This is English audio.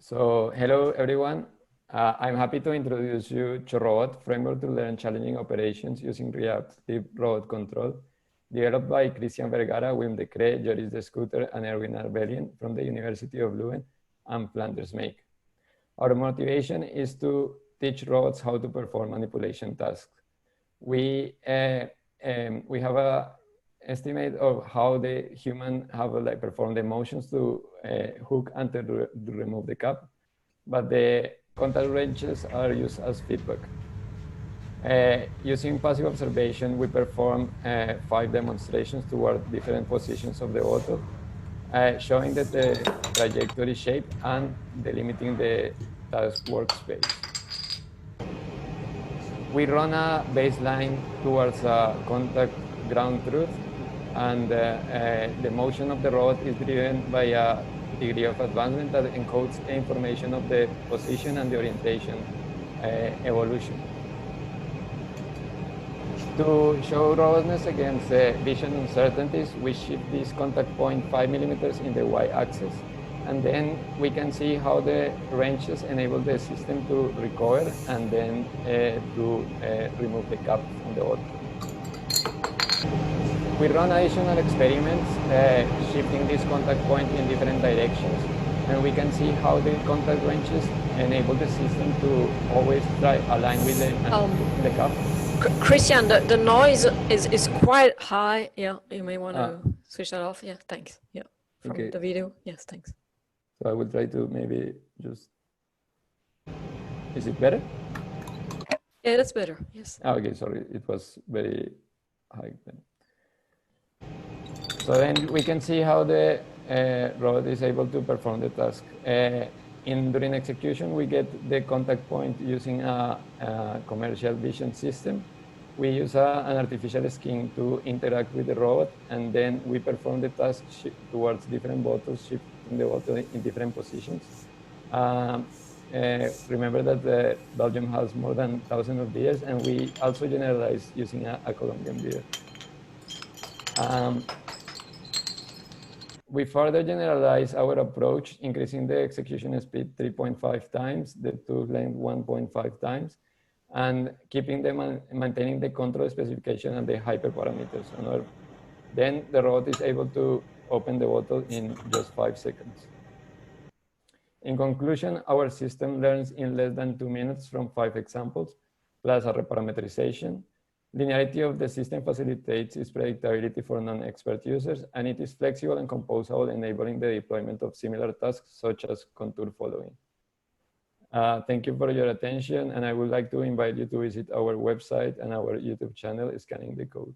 Hello everyone. I'm happy to introduce you to Robot, framework to learn challenging operations using reactive robot control, developed by Cristian Vergara, Wim de Cree, Joris de Scooter, and Erwin Arbelian from the University of Leuven and Flanders Make. Our motivation is to teach robots how to perform manipulation tasks. We have a estimate of how the human have performed the motions to hook and to remove the cap, but the contact wrenches are used as feedback. Using passive observation, we perform 5 demonstrations toward different positions of the bottle, showing that the trajectory shape and delimiting the task workspace. We run a baseline towards a contact ground truth, and the motion of the robot is driven by a degree of advancement that encodes the information of the position and the orientation evolution. To show robustness against vision uncertainties, we shift this contact point 5 millimeters in the y-axis, and then we can see how the wrenches enable the system to recover and then to remove the cap from the bottle. We run additional experiments shifting this contact point in different directions, and we can see how the contact wrenches enable the system to always align with the cap. Cristian, the noise is quite high. Yeah, you may want to switch that off. Yeah, thanks. Yeah, from the video. Yes, thanks. So I will try to maybe just. Is it better? Yeah, that's better. Yes. Okay, sorry, it was very high then. So then we can see how the robot is able to perform the task. During execution, we get the contact point using a commercial vision system. We use an artificial skin to interact with the robot, and then we perform the task towards different bottles, shifting the bottle in different positions. Remember that Belgium has more than 1,000 of beers, and we also generalize using a Colombian beer. We further generalize our approach, increasing the execution speed 3.5 times, the tool length 1.5 times, and maintaining the control specification and the hyperparameters. Then the robot is able to open the bottle in just 5 seconds. In conclusion, our system learns in less than 2 minutes from 5 examples, plus a reparameterization. Linearity of the system facilitates its predictability for non-expert users, and it is flexible and composable, enabling the deployment of similar tasks such as contour following. Thank you for your attention, and I would like to invite you to visit our website and our YouTube channel, Scanning the Code.